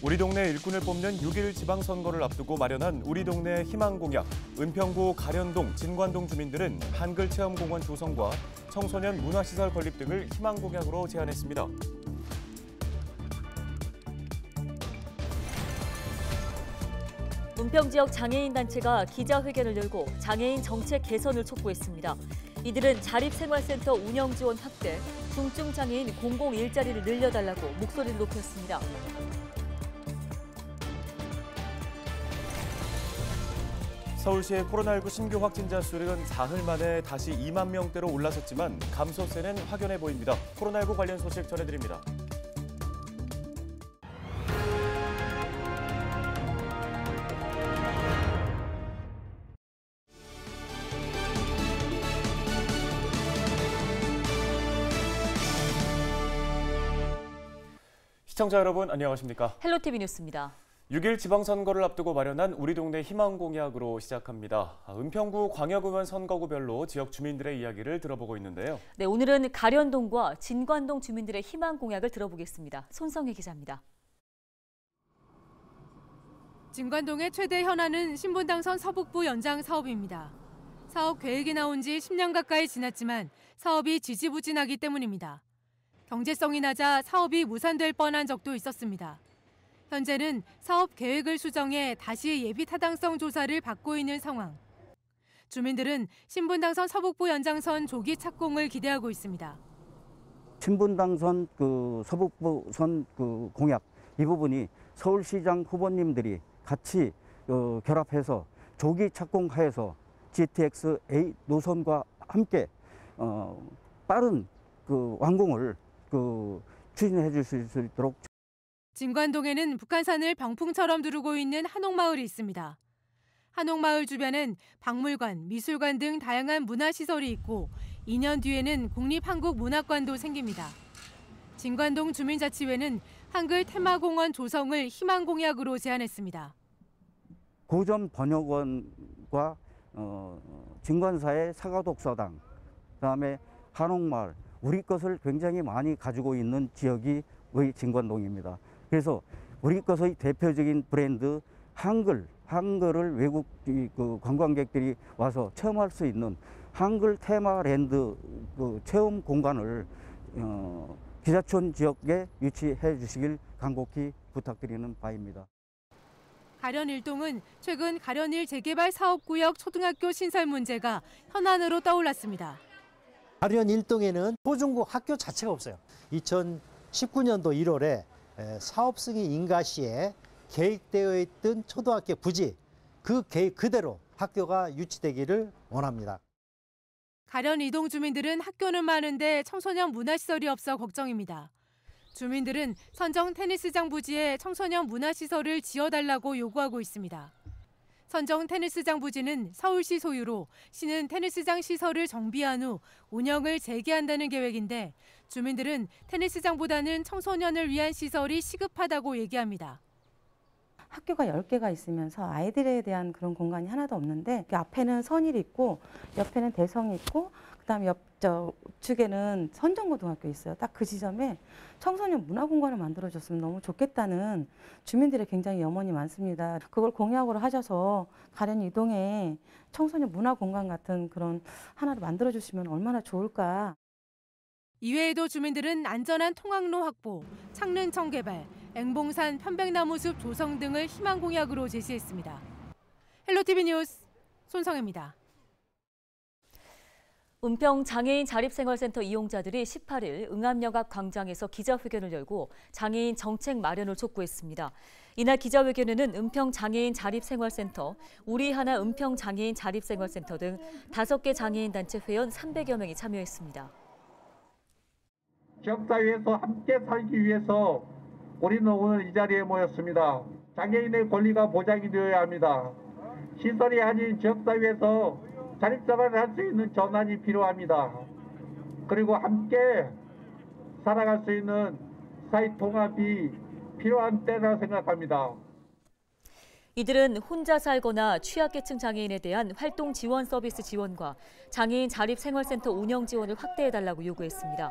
우리 동네 일꾼을 뽑는 6.1 지방선거를 앞두고 마련한 우리 동네 희망공약. 은평구 가련동, 진관동 주민들은 한글 체험공원 조성과 청소년 문화시설 건립 등을 희망공약으로 제안했습니다. 은평 지역 장애인 단체가 기자회견을 열고 장애인 정책 개선을 촉구했습니다. 이들은 자립생활센터 운영 지원 확대, 중증 장애인 공공 일자리를 늘려달라고 목소리를 높였습니다. 서울시의 코로나19 신규 확진자 수는 사흘 만에 다시 2만 명대로 올라섰지만 감소세는 확연해 보입니다. 코로나19 관련 소식 전해드립니다. 시청자 여러분 안녕하십니까? 헬로티비 뉴스입니다. 6.1 지방선거를 앞두고 마련한 우리 동네 희망공약으로 시작합니다. 은평구 광역의원 선거구별로 지역 주민들의 이야기를 들어보고 있는데요. 네, 오늘은 가련동과 진관동 주민들의 희망공약을 들어보겠습니다. 손성희 기자입니다. 진관동의 최대 현안은 신분당선 서북부 연장 사업입니다. 사업 계획이 나온 지 10년 가까이 지났지만 사업이 지지부진하기 때문입니다. 경제성이 낮아 사업이 무산될 뻔한 적도 있었습니다. 현재는 사업 계획을 수정해 다시 예비 타당성 조사를 받고 있는 상황. 주민들은 신분당선 서북부 연장선 조기 착공을 기대하고 있습니다. 신분당선 서북부선 공약 이 부분이 서울시장 후보님들이 같이 결합해서 조기 착공하여서 GTX-A 노선과 함께 빠른 완공을 추진해 주실 수 있도록. 진관동에는 북한산을 병풍처럼 두르고 있는 한옥마을이 있습니다. 한옥마을 주변엔 박물관, 미술관 등 다양한 문화시설이 있고 2년 뒤에는 국립한국문학관도 생깁니다. 진관동 주민자치회는 한글 테마공원 조성을 희망공약으로 제안했습니다. 고전 번역원과 진관사의 사과독서당, 그다음에 한옥마을, 우리 것을 굉장히 많이 가지고 있는 지역이 우리 진관동입니다. 그래서 우리 것의 대표적인 브랜드 한글을 외국 관광객들이 와서 체험할 수 있는 한글 테마랜드 체험 공간을 기자촌 지역에 유치해 주시길 간곡히 부탁드리는 바입니다. 가련 1동은 최근 가련 1 재개발 사업구역 초등학교 신설 문제가 현안으로 떠올랐습니다. 가련 1동에는 초중고 학교 자체가 없어요. 2019년도 1월에 사업 승인 인가 시에 계획되어 있던 초등학교 부지, 그 계획 그대로 학교가 유치되기를 원합니다. 가련 2동 주민들은 학교는 많은데 청소년 문화시설이 없어 걱정입니다. 주민들은 선정 테니스장 부지에 청소년 문화시설을 지어달라고 요구하고 있습니다. 선정 테니스장 부지는 서울시 소유로 시는 테니스장 시설을 정비한 후 운영을 재개한다는 계획인데 주민들은 테니스장보다는 청소년을 위한 시설이 시급하다고 얘기합니다. 학교가 10개가 있으면서 아이들에 대한 그런 공간이 하나도 없는데 앞에는 선일이 있고 옆에는 대성이 있고 그다음에 우측에는 선정고등학교 있어요. 딱 그 지점에 청소년 문화공간을 만들어줬으면 너무 좋겠다는 주민들의 굉장히 염원이 많습니다. 그걸 공약으로 하셔서 가련 2동에 청소년 문화공간 같은 그런 하나를 만들어주시면 얼마나 좋을까. 이외에도 주민들은 안전한 통학로 확보, 창릉청 개발, 앵봉산 편백나무 숲 조성 등을 희망 공약으로 제시했습니다. 헬로티비 뉴스 손성혜입니다. 은평 장애인 자립생활센터 이용자들이 18일 응암역 앞 광장에서 기자회견을 열고 장애인 정책 마련을 촉구했습니다. 이날 기자회견에는 은평 장애인 자립생활센터, 우리하나 은평 장애인 자립생활센터 등 5개 장애인 단체 회원 300여 명이 참여했습니다. 지역사회에서 함께 살기 위해서 우리는 오늘 이 자리에 모였습니다. 장애인의 권리가 보장이 되어야 합니다. 시설이 아닌 지역사회에서 자립생활을 할 수 있는 전환이 필요합니다. 그리고 함께 살아갈 수 있는 사회 통합이 필요한 때라 생각합니다. 이들은 혼자 살거나 취약계층 장애인에 대한 활동 지원 서비스 지원과 장애인 자립생활센터 운영 지원을 확대해달라고 요구했습니다.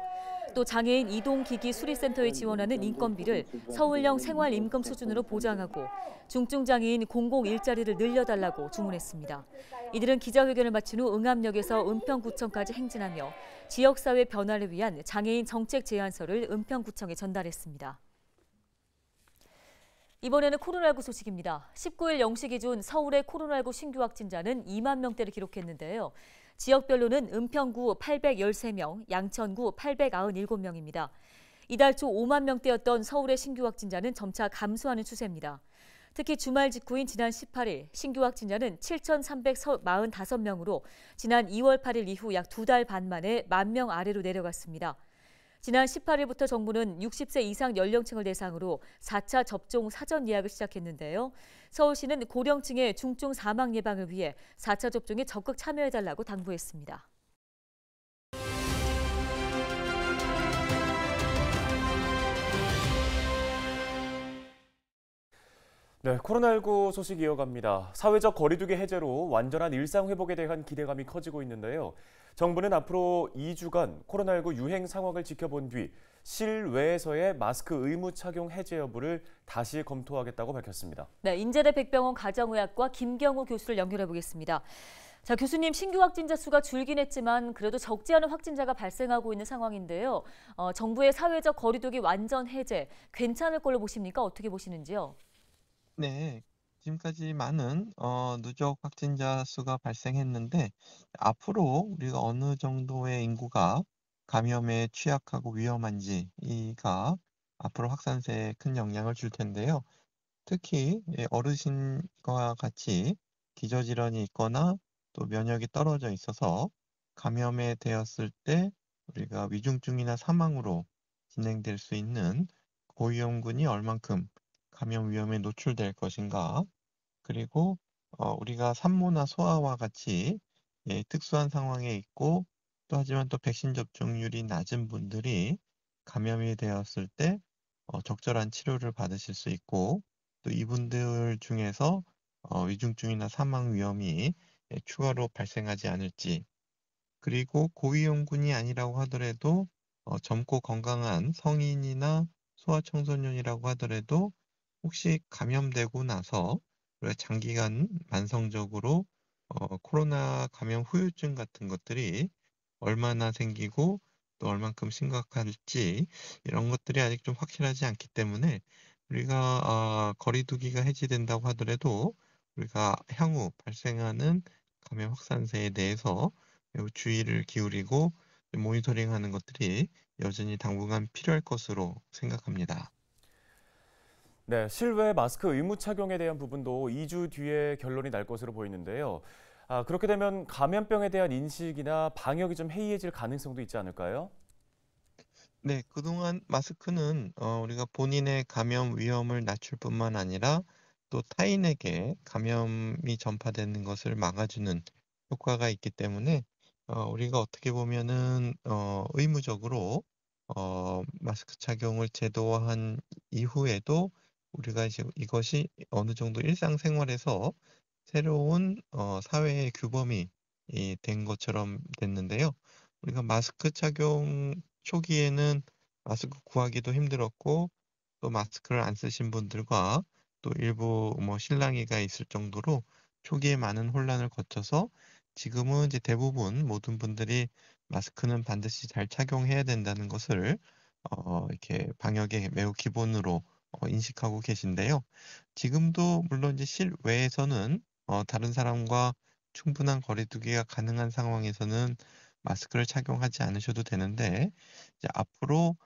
또 장애인 이동기기 수리센터에 지원하는 인건비를 서울형 생활임금 수준으로 보장하고 중증장애인 공공 일자리를 늘려달라고 주문했습니다. 이들은 기자회견을 마친 후 응암역에서 은평구청까지 행진하며 지역사회 변화를 위한 장애인 정책 제안서를 은평구청에 전달했습니다. 이번에는 코로나19 소식입니다. 19일 0시 기준 서울의 코로나19 신규 확진자는 2만 명대를 기록했는데요. 지역별로는 은평구 813명, 양천구 897명입니다. 이달 초 5만 명대였던 서울의 신규 확진자는 점차 감소하는 추세입니다. 특히 주말 직후인 지난 18일 신규 확진자는 7,345명으로 지난 2월 8일 이후 약 2달 반 만에 1만 명 아래로 내려갔습니다. 지난 18일부터 정부는 60세 이상 연령층을 대상으로 4차 접종 사전 예약을 시작했는데요. 서울시는 고령층의 중증 사망 예방을 위해 4차 접종에 적극 참여해달라고 당부했습니다. 네, 코로나19 소식 이어갑니다. 사회적 거리두기 해제로 완전한 일상 회복에 대한 기대감이 커지고 있는데요. 정부는 앞으로 2주간 코로나19 유행 상황을 지켜본 뒤 실외에서의 마스크 의무 착용 해제 여부를 다시 검토하겠다고 밝혔습니다. 네, 인제대 백병원 가정의학과 김경우 교수를 연결해 보겠습니다. 자, 교수님, 신규 확진자 수가 줄긴 했지만 그래도 적지 않은 확진자가 발생하고 있는 상황인데요. 정부의 사회적 거리두기 완전 해제 괜찮을 걸로 보십니까? 어떻게 보시는지요? 네, 지금까지 많은 누적 확진자 수가 발생했는데 앞으로 우리가 어느 정도의 인구가 감염에 취약하고 위험한지가 앞으로 확산세에 큰 영향을 줄 텐데요. 특히 어르신과 같이 기저질환이 있거나 또 면역이 떨어져 있어서 감염에 되었을 때 우리가 위중증이나 사망으로 진행될 수 있는 고위험군이 얼만큼 감염 위험에 노출될 것인가, 그리고 우리가 산모나 소아와 같이 특수한 상황에 있고 또 하지만 또 백신 접종률이 낮은 분들이 감염이 되었을 때 적절한 치료를 받으실 수 있고 또 이분들 중에서 위중증이나 사망 위험이 추가로 발생하지 않을지, 그리고 고위험군이 아니라고 하더라도 젊고 건강한 성인이나 소아청소년이라고 하더라도 혹시 감염되고 나서 우리가 장기간 만성적으로 코로나 감염 후유증 같은 것들이 얼마나 생기고 또 얼만큼 심각할지 이런 것들이 아직 좀 확실하지 않기 때문에 우리가 거리두기가 해제된다고 하더라도 우리가 향후 발생하는 감염 확산세에 대해서 매우 주의를 기울이고 모니터링하는 것들이 여전히 당분간 필요할 것으로 생각합니다. 네, 실외 마스크 의무 착용에 대한 부분도 2주 뒤에 결론이 날 것으로 보이는데요. 그렇게 되면 감염병에 대한 인식이나 방역이 좀 해이해질 가능성도 있지 않을까요? 네, 그동안 마스크는 우리가 본인의 감염 위험을 낮출 뿐만 아니라 또 타인에게 감염이 전파되는 것을 막아주는 효과가 있기 때문에 우리가 어떻게 보면은 의무적으로 마스크 착용을 제도화한 이후에도 우리가 이제 이것이 어느 정도 일상생활에서 새로운 사회의 규범이 된 것처럼 됐는데요. 우리가 마스크 착용 초기에는 마스크 구하기도 힘들었고 또 마스크를 안 쓰신 분들과 또 일부 실랑이가 있을 정도로 초기에 많은 혼란을 거쳐서 지금은 이제 대부분 모든 분들이 마스크는 반드시 잘 착용해야 된다는 것을 이렇게 방역의 매우 기본으로 인식하고 계신데요. 지금도 물론 이제 실외에서는 다른 사람과 충분한 거리두기가 가능한 상황에서는 마스크를 착용하지 않으셔도 되는데 이제 앞으로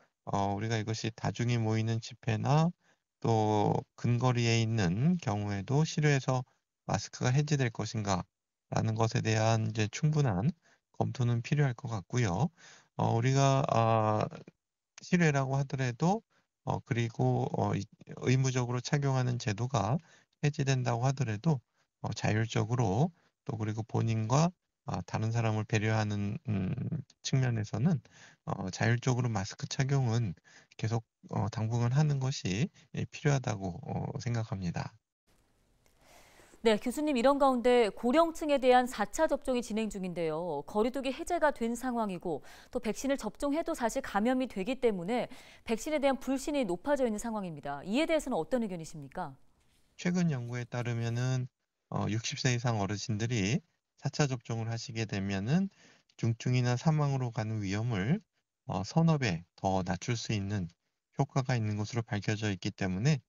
우리가 이것이 다중이 모이는 집회나 또 근거리에 있는 경우에도 실외에서 마스크가 해제될 것인가라는 것에 대한 이제 충분한 검토는 필요할 것 같고요. 우리가 실외라고 하더라도 그리고 의무적으로 착용하는 제도가 해제된다고 하더라도 자율적으로 또 그리고 본인과 다른 사람을 배려하는 측면에서는 자율적으로 마스크 착용은 계속 당분간 하는 것이 필요하다고 생각합니다. 네, 교수님 이런 가운데 고령층에 대한 4차 접종이 진행 중인데요. 거리두기 해제가 된 상황이고 또 백신을 접종해도 사실 감염이 되기 때문에 백신에 대한 불신이 높아져 있는 상황입니다. 이에 대해서는 어떤 의견이십니까? 최근 연구에 따르면은 60세 이상 어르신들이 4차 접종을 하시게 되면은 중증이나 사망으로 가는 위험을 서너 배 더 낮출 수 있는 효과가 있는 것으로 밝혀져 있기 때문에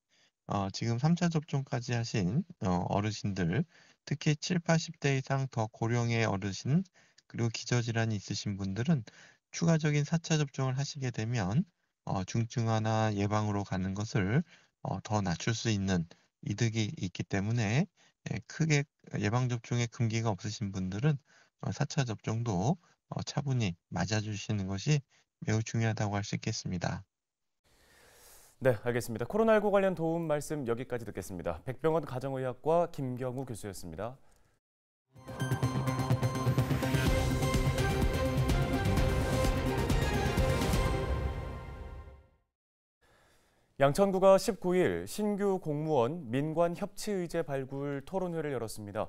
지금 3차 접종까지 하신 어르신들, 특히 7, 80대 이상 더 고령의 어르신, 그리고 기저질환이 있으신 분들은 추가적인 4차 접종을 하시게 되면 중증화나 예방으로 가는 것을 더 낮출 수 있는 이득이 있기 때문에 크게 예방접종에 금기가 없으신 분들은 4차 접종도 차분히 맞아주시는 것이 매우 중요하다고 할 수 있겠습니다. 네, 알겠습니다. 코로나19 관련 도움 말씀 여기까지 듣겠습니다. 백병원 가정의학과 김경우 교수였습니다. 양천구가 19일 신규 공무원 민관협치의제 발굴 토론회를 열었습니다.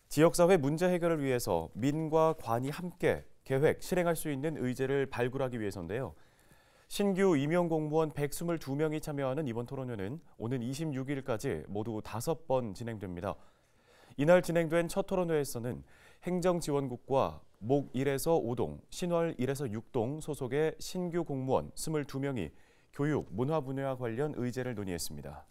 지역사회 문제 해결을 위해서 민과 관이 함께 계획, 실행할 수 있는 의제를 발굴하기 위해서인데요. 신규 임용 공무원 122명이 참여하는 이번 토론회는 오는 26일까지 모두 5번 진행됩니다. 이날 진행된 첫 토론회에서는 행정지원국과 목 1에서 5동, 신월 1에서 6동 소속의 신규 공무원 22명이 교육, 문화 분야와 관련 의제를 논의했습니다.